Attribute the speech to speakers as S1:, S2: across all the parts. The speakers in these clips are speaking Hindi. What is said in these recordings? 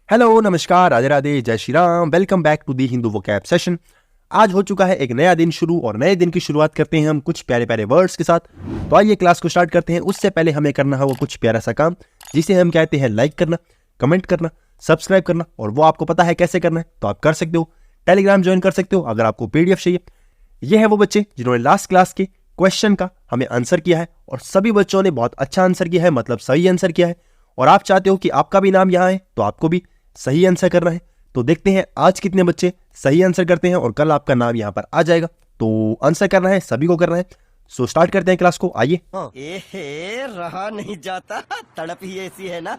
S1: हेलो, नमस्कार, राधे राधे, जय Shri Ram. Welcome back to the Hindu vocab session. आज हो चुका है एक नया दिन शुरू और नए दिन की शुरुआत करते हैं हम कुछ प्यारे प्यारे वर्ड्स के साथ। तो आइए क्लास को स्टार्ट करते हैं। उससे पहले हमें करना है वो कुछ प्यारा सा काम जिसे हम कहते हैं लाइक करना, कमेंट करना, सब्सक्राइब करना। और वो आपको पता है कैसे करना है, तो आप कर सकते हो। टेलीग्राम ज्वाइन कर सकते हो अगर आपको पीडीएफ चाहिए। ये है वो बच्चे जिन्होंने लास्ट क्लास के क्वेश्चन का हमें आंसर किया है और सभी बच्चों ने बहुत अच्छा आंसर किया है, मतलब सही आंसर किया है। और आप चाहते हो कि आपका भी नाम यहाँ है, तो आपको भी सही आंसर करना है। तो देखते हैं आज कितने बच्चे सही आंसर करते हैं और कल आपका नाम यहाँ पर आ जाएगा। तो आंसर करना है, सभी को करना है। सो स्टार्ट करते हैं क्लास को, आइए।
S2: रहा नहीं जाता, तड़प ही ऐसी है ना।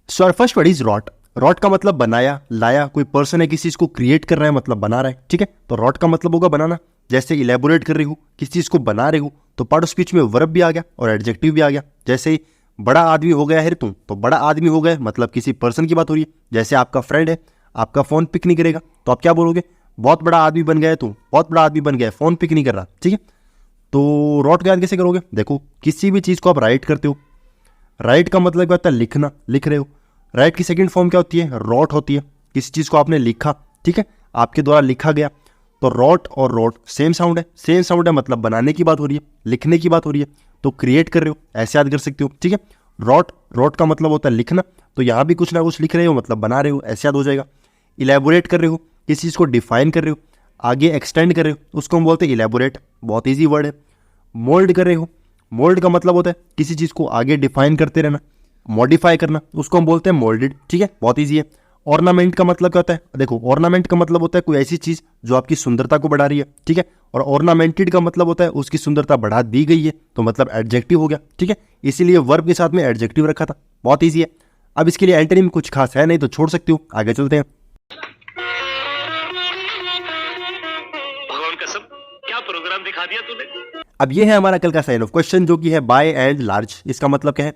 S1: So our first word is wrought. Wrought का मतलब बनाया, लाया। कोई पर्सन है किसी चीज को क्रिएट कर रहा है, मतलब बना रहा है, ठीक है। तो रॉट का मतलब होगा बनाना। जैसे इलेबोरेट कर रही हूँ, किसी चीज को बना रही हूँ, तो पार्ट ऑफ स्पीच में वर्ब भी आ गया और एडजेक्टिव भी आ गया। जैसे बड़ा आदमी हो गया है तुम, तो बड़ा आदमी हो गया मतलब किसी पर्सन की बात हो रही है। जैसे आपका फ्रेंड है, आपका फोन पिक नहीं करेगा, तो आप क्या बोलोगे? बहुत बड़ा आदमी बन गया है तुम, बहुत बड़ा आदमी बन गया है, फोन पिक नहीं कर रहा, ठीक है। तो रॉट का याद कैसे करोगे? देखो, किसी भी चीज को आप राइट करते हो। राइट का मतलब क्या होता है? लिखना, लिख रहे हो। राइट की सेकंड फॉर्म क्या होती है? रॉट होती है। किसी चीज को आपने लिखा, ठीक है, आपके द्वारा लिखा गया। तो रॉट और रॉट सेम साउंड है, सेम साउंड है, मतलब बनाने की बात हो रही है, लिखने की बात हो रही है। तो क्रिएट कर रहे हो, ऐसे याद कर सकते हो, ठीक है। रॉट, रॉट का मतलब होता है लिखना, तो यहाँ भी कुछ ना कुछ लिख रहे हो, मतलब बना रहे हो, ऐसे याद हो जाएगा। इलेबोरेट कर रहे हो, किसी चीज़ को डिफाइन कर रहे हो, आगे एक्सटेंड कर रहे हो, उसको हम बोलते हैं इलेबोरेट। बहुत ईजी वर्ड है। मोल्ड कर रहे हो, मोल्ड का मतलब होता है किसी चीज़ को आगे डिफाइन करते रहना, मॉडिफाई करना, उसको हम बोलते हैं मोल्डेड, ठीक है, बहुत ईजी है। ऑर्नामेंट का मतलब क्या होता है? देखो, ऑर्नामेंट का मतलब होता है कोई ऐसी चीज जो आपकी सुंदरता को बढ़ा रही है, ठीक है। और ऑर्नामेंटेड का मतलब होता है उसकी सुंदरता बढ़ा दी गई है, तो मतलब एडजेक्टिव हो गया, ठीक है। इसीलिए वर्ब के साथ में एडजेक्टिव रखा था, बहुत ईजी है। अब इसके लिए एंटोनिम कुछ खास है नहीं, तो छोड़ सकते हो। आगे चलते हैं।
S3: भगवान कसम, क्या प्रोग्राम दिखा दिया तूने।
S1: अब ये है हमारा कल का साइन ऑफ क्वेश्चन, जो कि है बाय एंड लार्ज। इसका मतलब क्या है?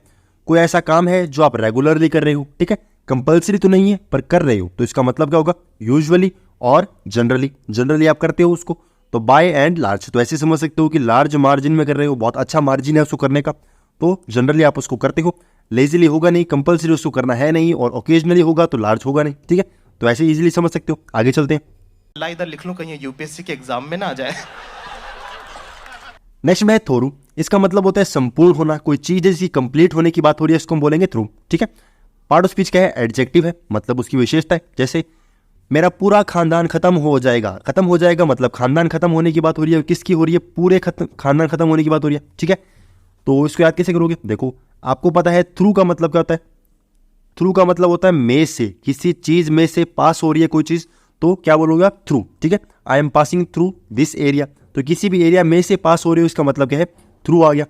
S1: कोई ऐसा काम है जो आप रेगुलरली कर रहे हो, ठीक है, कंपल्सरी तो नहीं है पर कर रहे हो, तो इसका मतलब क्या होगा? यूजुअली और जनरली। जनरली आप करते हो उसको, तो बाय एंड लार्ज। तो ऐसे समझ सकते हो कि लार्ज मार्जिन में कर रहे हो, बहुत अच्छा मार्जिन है उसको करने का, तो जनरली आप उसको करते हो। लेजिली होगा नहीं, कंपल्सरी उसको करना है नहीं, और ओकेजनली होगा तो लार्ज होगा नहीं, ठीक है। तो ऐसे इजीली समझ सकते हो। आगे चलते हैं।
S4: ला इधर लिख लूं, कहीं यूपीएससी के एग्जाम में ना आ जाए।
S1: नेक्स्ट में है थोरू। इसका मतलब होता है संपूर्ण होना, कोई चीज जैसी कंप्लीट होने की बात हो रही है, इसको हम बोलेंगे थ्रू, ठीक है। पार्ट ऑफ स्पीच क्या है? एडजेक्टिव है, मतलब उसकी विशेषता है। जैसे मेरा पूरा खानदान खत्म हो जाएगा। खत्म हो जाएगा मतलब खानदान खत्म होने की बात हो रही है। किसकी हो रही है? पूरे खानदान खत्म होने की बात हो रही है, ठीक है। तो इसको याद कैसे करोगे? देखो, आपको पता है थ्रू का मतलब क्या होता है? थ्रू का मतलब होता है में से, किसी चीज में से पास हो रही है कोई चीज, तो क्या बोलोगे आप? थ्रू, ठीक है। I am passing through this area, तो किसी भी एरिया में से पास हो रही हो, इसका मतलब क्या है? थ्रू आ गया।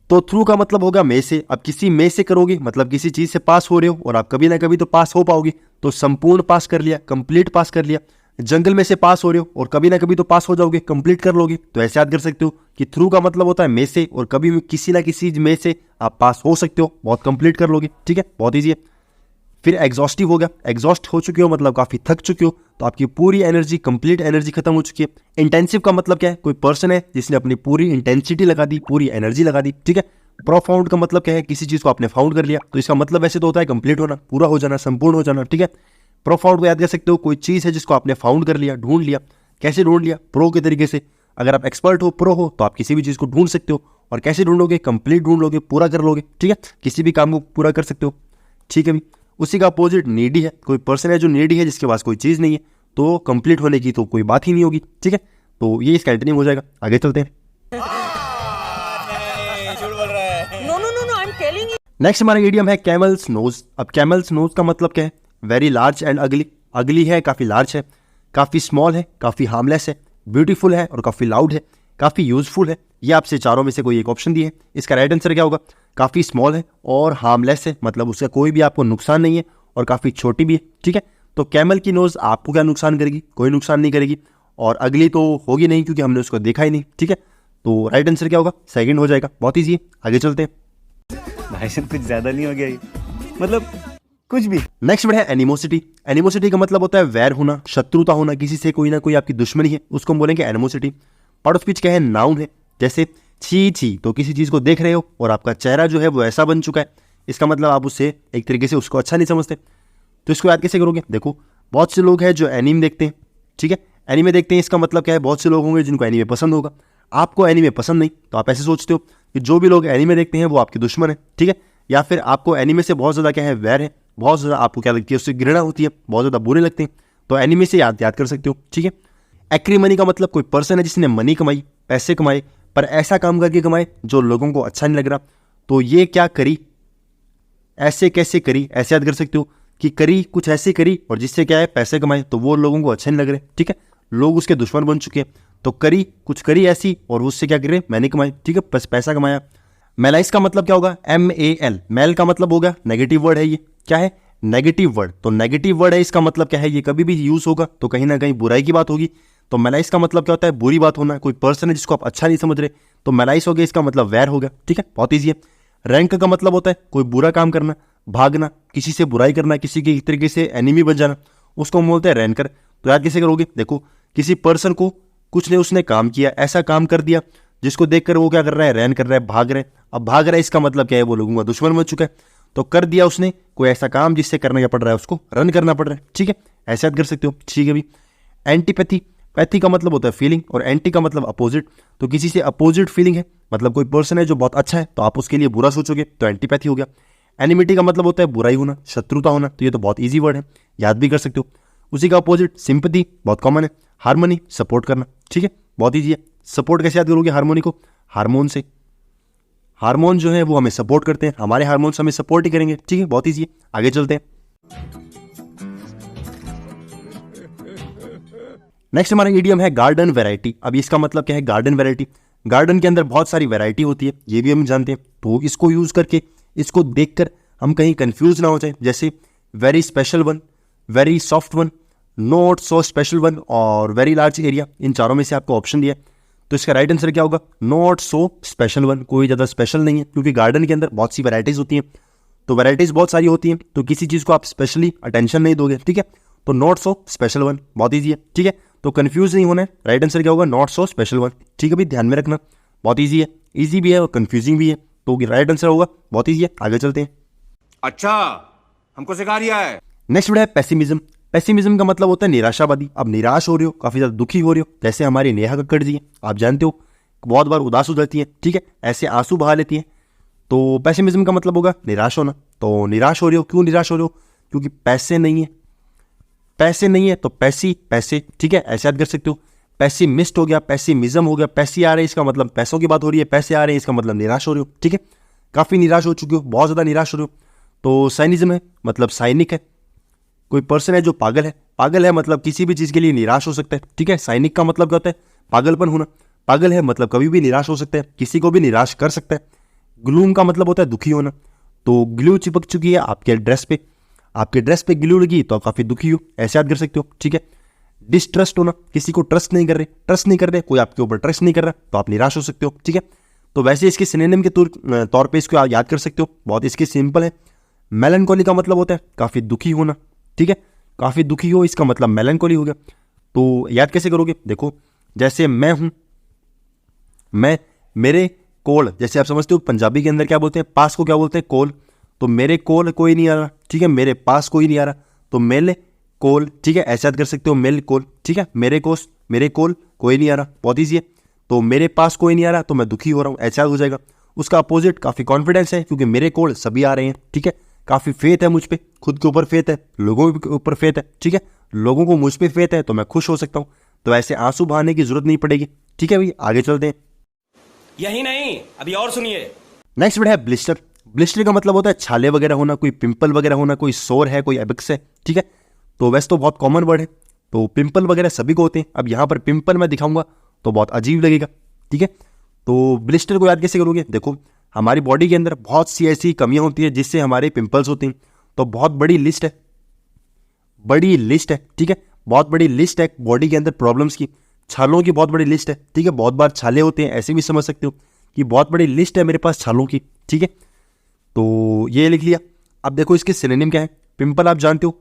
S1: तो थ्रू का मतलब होगा में से। अब किसी में से करोगे मतलब किसी चीज से पास हो रहे हो, और आप कभी ना कभी तो पास हो पाओगे, तो संपूर्ण पास कर लिया, कंप्लीट पास कर लिया। जंगल में से पास हो रहे हो और कभी ना कभी तो पास हो जाओगे, कंप्लीट कर लोगे, तो ऐसे याद कर सकते हो कि थ्रू का मतलब होता है में से, और कभी भी किसी ना किसी में से आप पास हो सकते हो, बहुत कंप्लीट कर लोगे, ठीक है, बहुत ईजी है। फिर एग्जॉस्टिव हो गया। एग्जॉस्ट हो चुके हो मतलब काफी थक चुके हो, तो आपकी पूरी एनर्जी, कंप्लीट एनर्जी खत्म हो चुकी है। इंटेंसिव का मतलब क्या है? कोई पर्सन है जिसने अपनी पूरी इंटेंसिटी लगा दी, पूरी एनर्जी लगा दी, ठीक है। प्रोफाउंड का मतलब क्या है? किसी चीज को आपने फाउंड कर लिया, तो इसका मतलब वैसे तो होता है कंप्लीट होना, पूरा हो जाना, संपूर्ण हो जाना, ठीक है। प्रोफाउंड को याद कर सकते हो, कोई चीज है जिसको आपने फाउंड कर लिया, ढूंढ लिया। कैसे ढूंढ लिया? प्रो के तरीके से। अगर आप एक्सपर्ट हो, प्रो हो, तो आप किसी भी चीज को ढूंढ सकते हो। और कैसे ढूंढोगे? कंप्लीट ढूंढ लोगे, पूरा कर लोगे, ठीक है, किसी भी काम को पूरा कर सकते हो, ठीक है। उसी का अपोजिट नीडी है। कोई पर्सन है जो नीडी है, जिसके पास कोई चीज नहीं है, तो कंप्लीट होने की तो कोई बात ही नहीं होगी, ठीक है। तो ये इसका एंटोनिम हो जाएगा। आगे चलते हैं। नेक्स्ट हमारा इडियम है कैमल्स नोज। अब कैमल्स नोज का मतलब क्या है? वेरी लार्ज एंड अगली। अगली है, काफी लार्ज है, काफी स्मॉल है, काफी हार्मलेस है, ब्यूटीफुल है और काफी लाउड है, काफी यूजफुल है। ये आपसे चारों में से कोई एक ऑप्शन दिए है। इसका राइट आंसर क्या होगा? काफी स्मॉल है और हार्मलेस है, मतलब उसका कोई भी आपको नुकसान नहीं है, और काफी छोटी भी है, ठीक है। तो कैमल की नोज आपको क्या नुकसान करेगी? कोई नुकसान नहीं करेगी। और अगली तो होगी नहीं, क्योंकि हमने उसको देखा ही नहीं, ठीक है। तो राइट आंसर क्या होगा? सेकंड हो जाएगा, बहुत ईजी है। आगे चलते हैं।
S5: भाई साहब कुछ ज्यादा नहीं हो गया ये? मतलब कुछ भी।
S1: नेक्स्ट वर्ड है एनिमोसिटी। एनिमोसिटी का मतलब होता है वैर होना, शत्रुता होना, किसी से कोई ना कोई आपकी दुश्मनी है, उसको हम बोलेंगे एनिमोसिटी। पार्ट ऑफ स्पीच क्या है? नाउन है। जैसे छी छी, तो किसी चीज को देख रहे हो और आपका चेहरा जो है वो ऐसा बन चुका है, इसका मतलब आप उससे एक तरीके से उसको अच्छा नहीं समझते। तो इसको याद कैसे करोगे? देखो, बहुत से लोग हैं जो एनीमे देखते हैं, ठीक है, एनीमे देखते हैं, इसका मतलब क्या है, बहुत से लोग होंगे जिनको एनीमे पसंद होगा। आपको एनीमे पसंद नहीं, तो आप ऐसे सोचते हो कि जो भी लोग एनीमे देखते हैं वो आपके दुश्मन है, ठीक है, या फिर आपको एनीमे से बहुत ज़्यादा क्या है, वैर है, बहुत ज़्यादा आपको क्या लगती है, उससे घृणा होती है, बहुत ज़्यादा बुरे लगते हैं, तो एनीमे से याद कर सकते हो, ठीक है। एक्रीमनी का मतलब कोई पर्सन है जिसने मनी कमाई, पैसे कमाए, पर ऐसा काम करके कमाए जो लोगों को अच्छा नहीं लग रहा, तो ये क्या करी, ऐसे कैसे करी, ऐसे याद कर सकते हो कि करी कुछ ऐसे करी और जिससे क्या है, पैसे कमाए, तो वो लोगों को अच्छे नहीं लग रहे, ठीक है, लोग उसके दुश्मन बन चुके हैं, तो करी कुछ करी ऐसी और उससे क्या कर रहे, मैंने कमाई, ठीक है, बस पैसा कमाया। मेलाइस का मतलब क्या होगा, MAL, मेल का मतलब होगा नेगेटिव वर्ड है, ये क्या है, नेगेटिव वर्ड, तो नेगेटिव वर्ड है, इसका मतलब क्या है, ये कभी भी यूज होगा तो कहीं ना कहीं बुराई की बात होगी, तो मेलाइस का मतलब क्या होता है, बुरी बात होना, कोई पर्सन है जिसको आप अच्छा नहीं समझ रहे, तो मेलाइस हो गया, इसका मतलब वैर होगा, ठीक है, बहुत ईजी है। रैंक का मतलब होता है कोई बुरा काम करना, भागना, किसी से बुराई करना, किसी के एक तरीके से एनिमी बन जाना, उसको हम बोलते हैं रैंकर। तो याद कैसे करोगे? देखो, किसी पर्सन को कुछ ने उसने काम किया, ऐसा काम कर दिया जिसको देखकर वो क्या कर रहा है, रैन कर रहा है, भाग रहा है। अब भाग रहा है इसका मतलब क्या है, वो लोगों का दुश्मन बन चुका है, तो कर दिया उसने कोई ऐसा काम जिससे करना क्या पड़ रहा है, उसको रन करना पड़ रहा है, ठीक है, ऐसे याद कर सकते हो, ठीक है भी। एंटीपैथी, पैथी का मतलब होता है फीलिंग और एंटी का मतलब अपोजिट, तो किसी से अपोजिट फीलिंग है, मतलब कोई पर्सन है जो बहुत अच्छा है तो आप उसके लिए बुरा सोचोगे, तो एंटीपैथी हो गया। एनिमिटी का मतलब होता है बुराई होना, शत्रुता होना, तो ये तो बहुत ईजी वर्ड है, याद भी कर सकते हो। उसी का अपोजिट सिंपैथी, बहुत कॉमन है। हार्मनी, सपोर्ट करना, ठीक है, बहुत ईजी है। सपोर्ट कैसे याद करोगे हार्मोनी को? हार्मोन से, हार्मोन जो है वो हमें सपोर्ट करते हैं, हमारे हार्मोन्स हमें सपोर्ट ही करेंगे, ठीक है, बहुत ईजी है। आगे चलते हैं। नेक्स्ट हमारा इडियम है गार्डन वैरायटी। अब इसका मतलब क्या है, गार्डन वैरायटी, गार्डन के अंदर बहुत सारी वैरायटी होती है, ये भी हम जानते हैं, तो इसको यूज करके, इसको देखकर हम कहीं कंफ्यूज ना हो जाए, जैसे very special one, very soft one, not so special one और वेरी लार्ज एरिया, इन चारों में से आपको ऑप्शन दिया है, तो इसका राइट आंसर क्या होगा, नॉट सो स्पेशल वन, कोई ज़्यादा स्पेशल नहीं है, क्योंकि गार्डन के अंदर बहुत सी वैरायटीज होती हैं, तो वैरायटीज बहुत सारी होती हैं, तो किसी चीज़ को आप स्पेशली अटेंशन नहीं दोगे, ठीक है, तो नॉट सो स्पेशल वन, बहुत ईजी है, ठीक है, तो कंफ्यूज नहीं होना है, राइट आंसर क्या होगा, नॉट सो स्पेशल वन, ठीक है भाई, ध्यान में रखना, बहुत ईजी है, ईजी भी है और कंफ्यूजिंग भी है, तो राइट आंसर होगा, बहुत ईजी है। आगे चलते हैं।
S6: अच्छा, हमको सिखा रिया है।
S1: नेक्स्ट वर्ड है पेसिमिज्म। पेसिमिज्म का मतलब होता है निराशावादी, अब निराश हो रहे हो, काफी ज्यादा दुखी हो रहे हो, जैसे हमारी नेहा कक्कड़ जी हैं, आप जानते हो बहुत बार उदास हो जाती हैं, ठीक है, ऐसे आंसू बहा लेती हैं, तो पेसिमिज्म का मतलब होगा निराश होना। तो निराश हो रहे हो, क्यों निराश हो रहे हो, क्योंकि पैसे नहीं है, पैसे नहीं है तो पैसे, ठीक है, ऐसे याद कर सकते हो। पैसिमिस्ट हो गया, पैसिमिज्म हो गया, पैसे आ रहे हैं इसका मतलब पैसों की बात हो रही है, पैसे आ रहे हैं इसका मतलब निराश हो रहे हो, ठीक है, काफी निराश हो चुके हो, बहुत ज्यादा निराश हो रहे हो। तो साइनिज्म है मतलब साइनिक है, कोई पर्सन है जो पागल है मतलब किसी भी चीज के लिए निराश हो सकता है, ठीक है, साइनिक का मतलब क्या होता है, पागलपन होना, पागल है मतलब कभी भी निराश हो सकता है, किसी को भी निराश कर सकता है। ग्लूम का मतलब होता है दुखी होना, तो ग्लू चिपक चुकी है आपके ड्रेस पे, आपके ड्रेस पे ग्लू लगी तो आप काफी दुखी हो, ऐसे याद कर सकते हो, ठीक है। डिस्ट्रस्ट होना, किसी को ट्रस्ट नहीं कर रहे, कोई आपके ऊपर ट्रस्ट नहीं कर रहा तो आप निराश हो सकते हो, ठीक है। तो वैसे इसके सिनोनिम के तौर पे इसको याद कर सकते हो, बहुत इसके सिंपल है। मेलनकोली का मतलब होता है काफी दुखी होना, ठीक है, काफी दुखी हो इसका मतलब मेलनकोली हो गया। तो याद कैसे करोगे, देखो जैसे मैं हूं, मैं, मेरे कोल, जैसे आप समझते हो पंजाबी के अंदर क्या बोलते हैं, पास को क्या बोलते हैं, कोल, तो मेरे कोल कोई नहीं आ रहा, ठीक है, मेरे पास कोई नहीं आ रहा, तो मेले कोल, ठीक है, ऐसा याद कर सकते हो, मेल कोल, ठीक है, मेरे कोल कोई नहीं आ रहा, बहुत ईजी है। तो मेरे पास कोई नहीं आ रहा तो मैं दुखी हो रहा हूँ, ऐसा हो जाएगा। उसका अपोजिट काफी कॉन्फिडेंस है, क्योंकि मेरे कोल सभी आ रहे हैं, ठीक है, काफी फेथ है मुझ पे, खुद के ऊपर फेथ है, लोगों के ऊपर फेथ है, ठीक है, लोगों को मुझ पे फेथ है तो मैं खुश हो सकता हूँ, तो ऐसे आंसू बहाने की जरूरत नहीं पड़ेगी, ठीक है भाई। आगे चलते हैं।
S2: यही नहीं, अभी और सुनिए।
S1: नेक्स्ट वर्ड है ब्लिस्टर। ब्लिस्टर का मतलब होता है छाले वगैरह होना, कोई पिंपल वगैरह होना, कोई सोर है, कोई एबिक्स है, ठीक है, तो वैसे तो बहुत कॉमन वर्ड है, तो पिंपल वगैरह सभी को होते हैं। अब यहाँ पर पिंपल मैं दिखाऊंगा तो बहुत अजीब लगेगा, ठीक है, तो ब्लिस्टर को याद कैसे करोगे, देखो हमारी बॉडी के अंदर बहुत सी ऐसी कमियां होती है जिससे हमारे पिंपल्स होते हैं, तो बहुत बड़ी लिस्ट है, ठीक है, बहुत बड़ी लिस्ट है बॉडी के अंदर प्रॉब्लम्स की, छालों की बहुत बड़ी लिस्ट है, ठीक है, बहुत बार छाले होते हैं, ऐसे भी समझ सकते हो कि बहुत बड़ी लिस्ट है मेरे पास छालों की, ठीक है, तो ये लिख लिया। अब देखो इसके सिनोनिम क्या है, पिंपल आप जानते हो,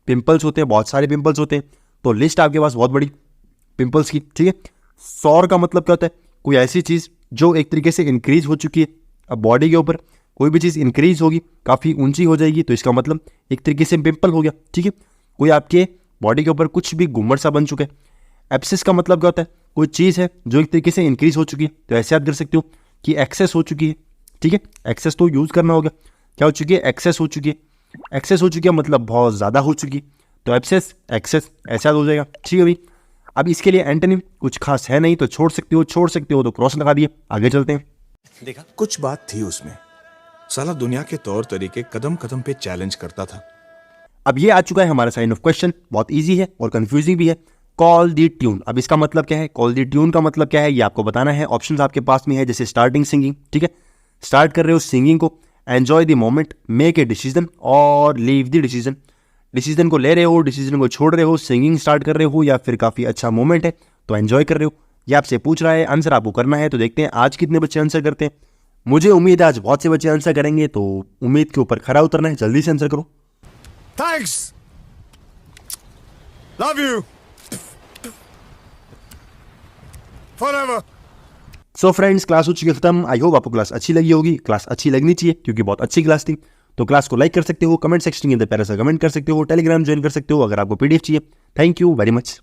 S1: पिंपल्स होते हैं, बहुत सारे पिंपल्स होते हैं, तो लिस्ट आपके पास बहुत बड़ी पिंपल्स की, ठीक है। सौर का मतलब क्या होता है, कोई ऐसी चीज जो एक तरीके से इंक्रीज हो चुकी है अब बॉडी के ऊपर, कोई भी चीज़ इंक्रीज होगी, काफ़ी ऊंची हो जाएगी, तो इसका मतलब एक तरीके से पिंपल हो गया। ठीक है, कोई आपके बॉडी के ऊपर कुछ भी गुम्मट सा बन चुका है। एब्सेस का मतलब क्या होता है? कोई चीज़ है जो एक तरीके से इंक्रीज हो चुकी है, तो ऐसे याद कर सकते हो कि एक्सेस हो चुकी है। ठीक है, एक्सेस तो यूज़ करना होगा। क्या हो चुकी है? एक्सेस हो चुकी है। एक्सेस हो चुकी है मतलब बहुत ज़्यादा हो चुकी है, तो एब्सेस एक्सेस ऐसा हो जाएगा। ठीक है भाई, अब इसके लिए एंटोनिम कुछ खास है नहीं, तो छोड़ सकते हो तो क्रॉस लगा दिए। आगे चलते हैं।
S7: कुछ बात थी उसमें, साला दुनिया के तौर तरीके कदम कदम पे चैलेंज करता था।
S1: अब ये आ चुका है हमारा साइन ऑफ क्वेश्चन, बहुत इजी है और कंफ्यूजिंग भी है। कॉल दी ट्यून। अब इसका मतलब क्या है? कॉल दी ट्यून का मतलब क्या है ये आपको बताना है। ऑप्शंस आपके पास में है, जैसे स्टार्टिंग सिंगिंग। ठीक है, स्टार्ट कर रहे हो सिंगिंग को, enjoy the moment, make a decision और लीव द डिसीजन। डिसीजन को ले रहे हो, डिसीजन को छोड़ रहे हो, सिंगिंग स्टार्ट कर रहे हो, या फिर काफ़ी अच्छा मोमेंट है तो एंजॉय कर रहे हो। ये आपसे पूछ रहा है, आंसर आपको करना है। तो देखते हैं आज कितने बच्चे आंसर करते हैं। मुझे उम्मीद है आज बहुत से बच्चे आंसर करेंगे, तो उम्मीद के ऊपर खरा उतरना है। जल्दी से आंसर करो।
S8: Thanks. Love you. Forever.
S1: So friends, class हो चुकी है खत्म। आई होप आपको क्लास अच्छी लगी होगी। क्लास अच्छी लगनी चाहिए क्योंकि बहुत अच्छी क्लास थी। तो क्लास को लाइक कर सकते हो, कमेंट सेक्शन के अंदर प्यारा सा कमेंट कर सकते हो, टेलीग्राम ज्वाइन कर सकते हो अगर आपको पीडीएफ चाहिए। Thank you very much.